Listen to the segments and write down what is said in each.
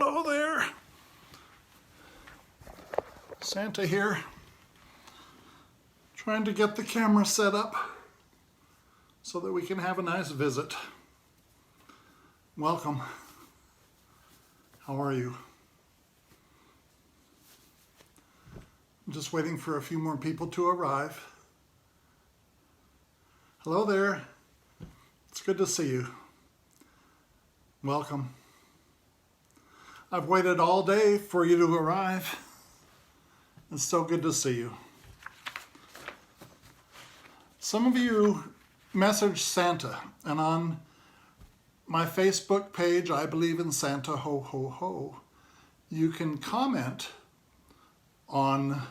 Hello there. Santa here. Trying to get the camera set up so that we can have a nice visit. Welcome. How are you? I'm just waiting for a few more people to arrive. Hello there. It's good to see you. Welcome. I've waited all day for you to arrive. It's so good to see you. Some of you messaged Santa, and on my Facebook page, I Believe in Santa, ho, ho, ho, you can comment on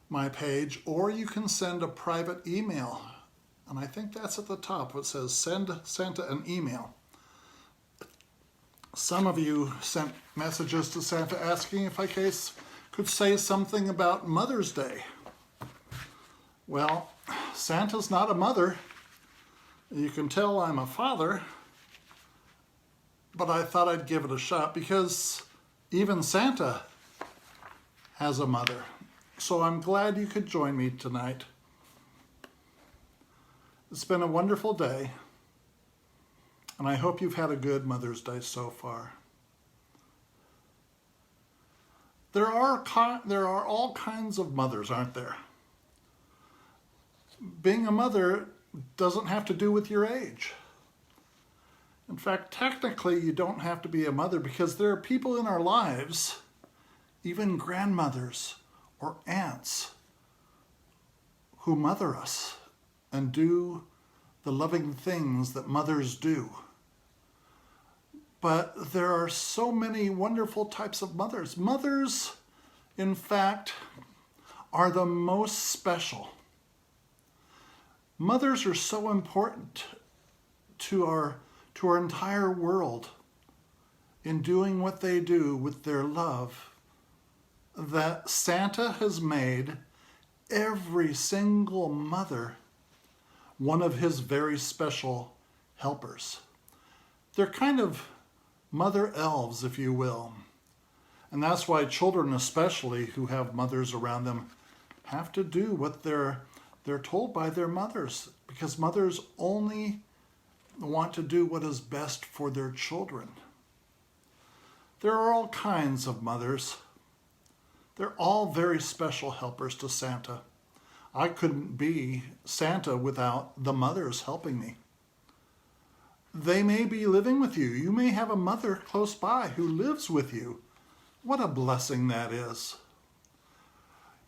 my page, or you can send a private email. And I think that's at the top. It says, send Santa an email. Some of you sent messages to Santa asking if I could say something about Mother's Day. Well, Santa's not a mother. You can tell I'm a father, but I thought I'd give it a shot because even Santa has a mother. So I'm glad you could join me tonight. It's been a wonderful day, and I hope you've had a good Mother's Day so far. There are all kinds of mothers, aren't there? Being a mother doesn't have to do with your age. In fact, technically, you don't have to be a mother because there are people in our lives, even grandmothers or aunts, who mother us and do the loving things that mothers do. But there are so many wonderful types of mothers. Mothers, in fact, are the most special. Mothers are so important to our entire world in doing what they do with their love, that Santa has made every single mother one of his very special helpers. They're kind of mother elves, if you will. And that's why children, especially who have mothers around them, have to do what they're told by their mothers, because mothers only want to do what is best for their children. There are all kinds of mothers. They're all very special helpers to Santa. I couldn't be Santa without the mothers helping me. They may be living with you. You may have a mother close by who lives with you. What a blessing that is.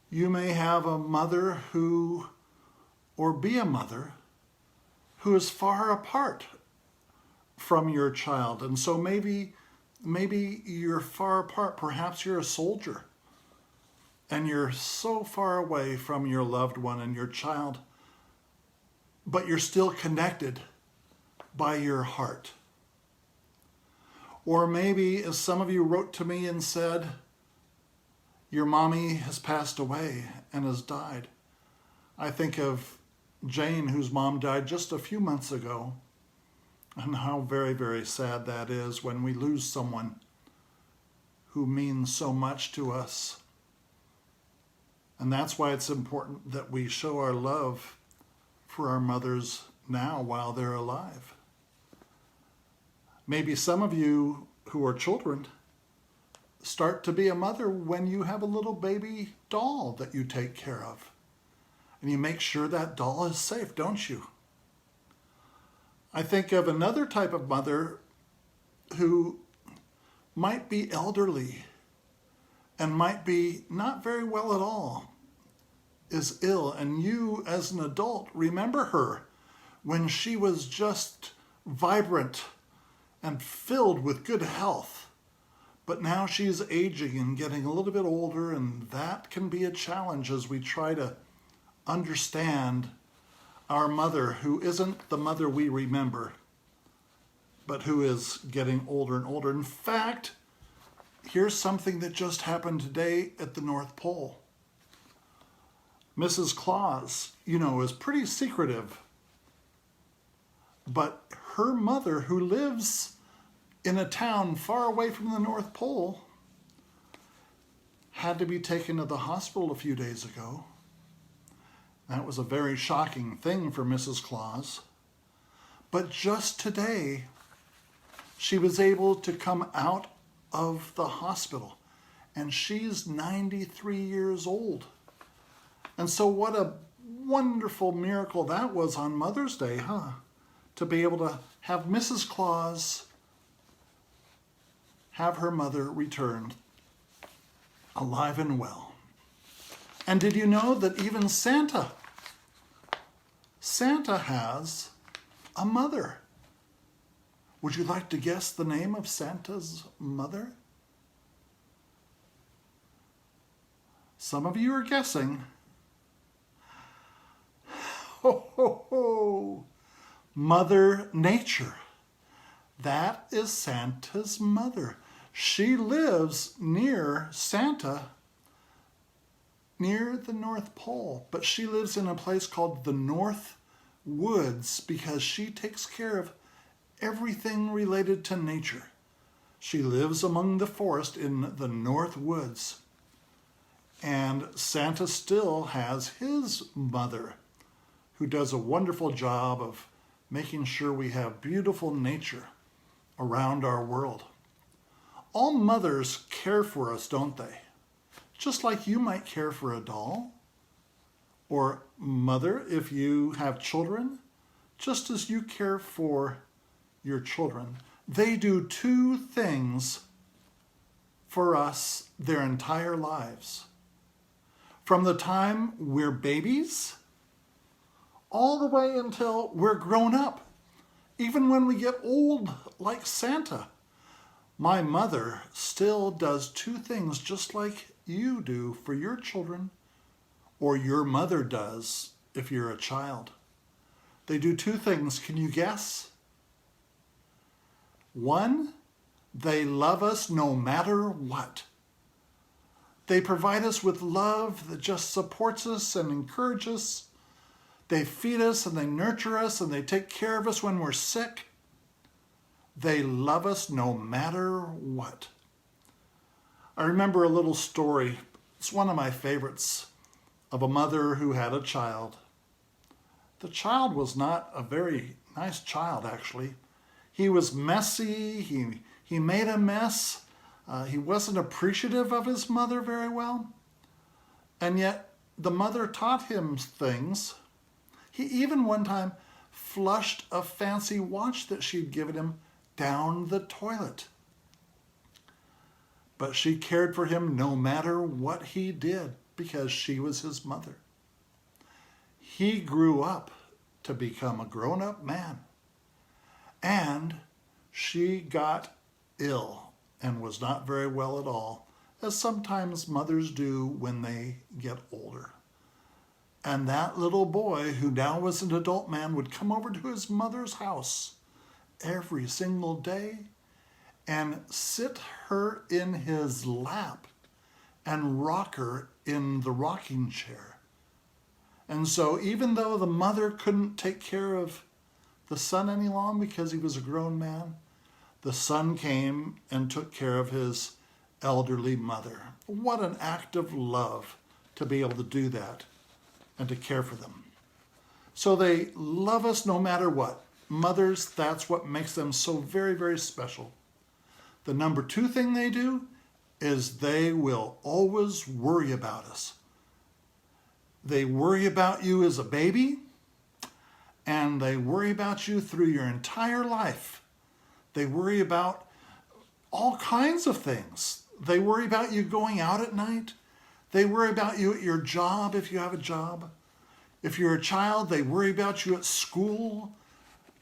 You may have a mother or be a mother who is far apart from your child. And so maybe you're far apart. Perhaps you're a soldier and you're so far away from your loved one and your child, but you're still connected by your heart. Or maybe, as some of you wrote to me and said, your mommy has passed away and has died. I think of Jane, whose mom died just a few months ago, and how very, very sad that is when we lose someone who means so much to us. And that's why it's important that we show our love for our mothers now while they're alive. Maybe some of you who are children start to be a mother when you have a little baby doll that you take care of. And you make sure that doll is safe, don't you? I think of another type of mother who might be elderly and might be not very well at all, is ill, and you as an adult remember her when she was just vibrant and filled with good health. But now she's aging and getting a little bit older, and that can be a challenge as we try to understand our mother, who isn't the mother we remember, but who is getting older and older. In fact, here's something that just happened today at the North Pole. Mrs. Claus, is pretty secretive, but her mother, who lives in a town far away from the North Pole had to be taken to the hospital a few days ago. That was a very shocking thing for Mrs. Claus. But just today, she was able to come out of the hospital, and she's 93 years old. And so what a wonderful miracle that was on Mother's Day, huh? To be able to have Mrs. Claus have her mother returned alive and well. And did you know that even Santa has a mother? Would you like to guess the name of Santa's mother? Some of you are guessing. Ho, ho, ho. Mother Nature. That is Santa's mother. She lives near Santa, near the North Pole, but she lives in a place called the North Woods because she takes care of everything related to nature. She lives among the forest in the North Woods. And Santa still has his mother, who does a wonderful job of making sure we have beautiful nature around our world. All mothers care for us, don't they? Just like you might care for a doll. Or mother, if you have children, just as you care for your children. They do two things for us their entire lives. From the time we're babies, all the way until we're grown up. Even when we get old like Santa. My mother still does two things just like you do for your children, or your mother does if you're a child. They do two things. Can you guess? One, they love us no matter what. They provide us with love that just supports us and encourages us. They feed us and they nurture us and they take care of us when we're sick. They love us no matter what. I remember a little story. It's one of my favorites, of a mother who had a child. The child was not a very nice child, actually. He was messy. He made a mess. He wasn't appreciative of his mother very well. And yet the mother taught him things. He even one time flushed a fancy watch that she'd given him down the toilet. But she cared for him no matter what he did because she was his mother. He grew up to become a grown-up man. And she got ill and was not very well at all, as sometimes mothers do when they get older. And that little boy, who now was an adult man, would come over to his mother's house every single day and sit her in his lap and rock her in the rocking chair. And so even though the mother couldn't take care of the son any longer because he was a grown man, the son came and took care of his elderly mother. What an act of love to be able to do that and to care for them. So they love us no matter what. Mothers, that's what makes them so very, very special. The number two thing they do is they will always worry about us. They worry about you as a baby, and they worry about you through your entire life. They worry about all kinds of things. They worry about you going out at night. They worry about you at your job if you have a job. If you're a child, they worry about you at school.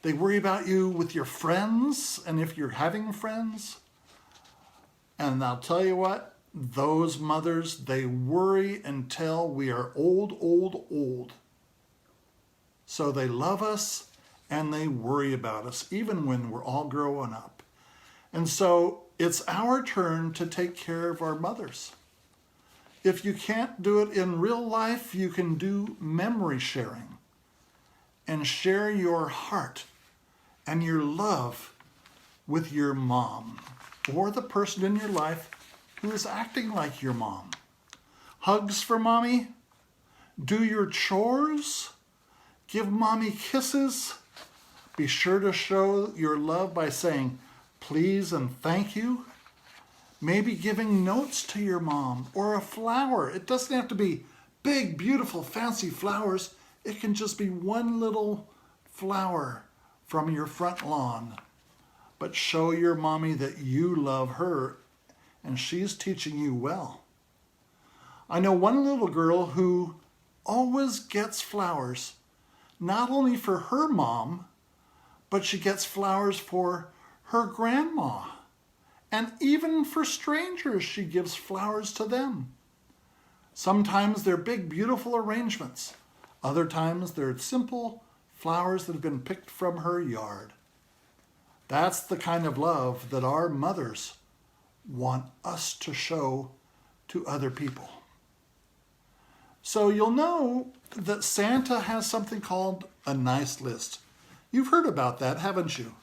They worry about you with your friends, and if you're having friends. And I'll tell you what, those mothers, they worry until we are old, old, old. So they love us and they worry about us, even when we're all growing up. And so it's our turn to take care of our mothers. If you can't do it in real life, you can do memory sharing and share your heart and your love with your mom or the person in your life who is acting like your mom. Hugs for mommy. Do your chores. Give mommy kisses. Be sure to show your love by saying please and thank you. Maybe giving notes to your mom or a flower. It doesn't have to be big, beautiful, fancy flowers. It can just be one little flower from your front lawn. But show your mommy that you love her and she's teaching you well. I know one little girl who always gets flowers, not only for her mom, but she gets flowers for her grandma. And even for strangers, she gives flowers to them. Sometimes they're big, beautiful arrangements. Other times they're simple flowers that have been picked from her yard. That's the kind of love that our mothers want us to show to other people. So you'll know that Santa has something called a nice list. You've heard about that, haven't you?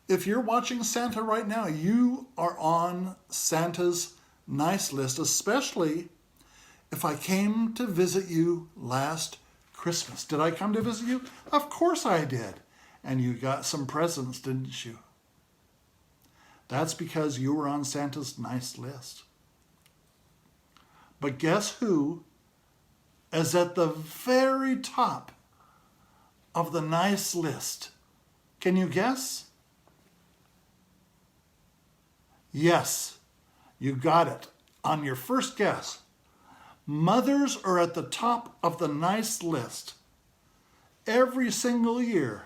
If you're watching Santa right now, you are on Santa's nice list, especially if I came to visit you last Christmas. Did I come to visit you? Of course I did. And you got some presents, didn't you? That's because you were on Santa's nice list. But guess who is at the very top of the nice list? Can you guess? Yes, you got it on your first guess. Mothers are at the top of the nice list. Every single year,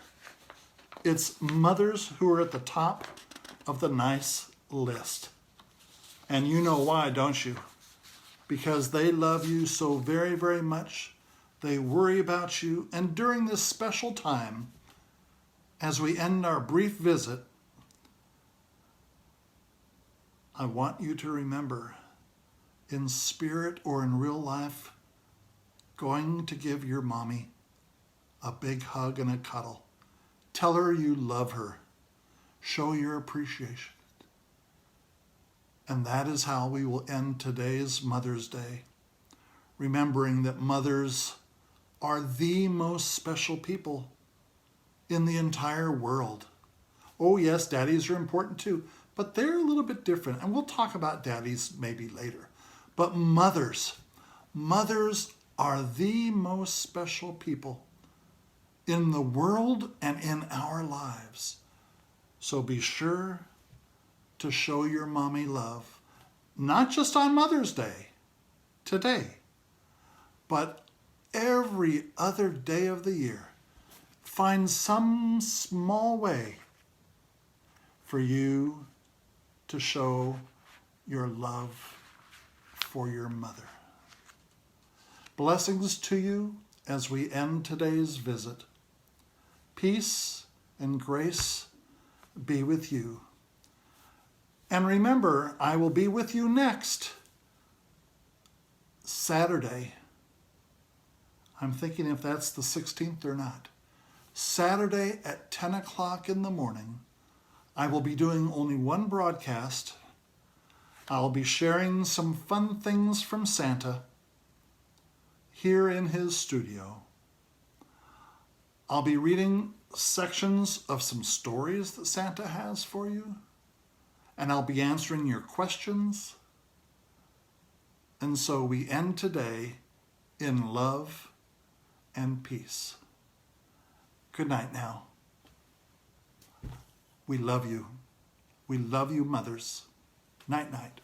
it's mothers who are at the top of the nice list. And you know why, don't you? Because they love you so very, very much. They worry about you. And during this special time, as we end our brief visit, I want you to remember, in spirit or in real life, going to give your mommy a big hug and a cuddle. Tell her you love her. Show your appreciation. And that is how we will end today's Mother's Day, remembering that mothers are the most special people in the entire world. Oh yes, daddies are important too, but they're a little bit different. And we'll talk about daddies maybe later. But mothers are the most special people in the world and in our lives. So be sure to show your mommy love, not just on Mother's Day, today, but every other day of the year. Find some small way for you to show your love for your mother. Blessings to you as we end today's visit. Peace and grace be with you. And remember, I will be with you next Saturday. I'm thinking if that's the 16th or not. Saturday at 10 o'clock in the morning. I will be doing only one broadcast. I'll be sharing some fun things from Santa here in his studio. I'll be reading sections of some stories that Santa has for you, and I'll be answering your questions. And so we end today in love and peace. Good night now. We love you. We love you, mothers. Night, night.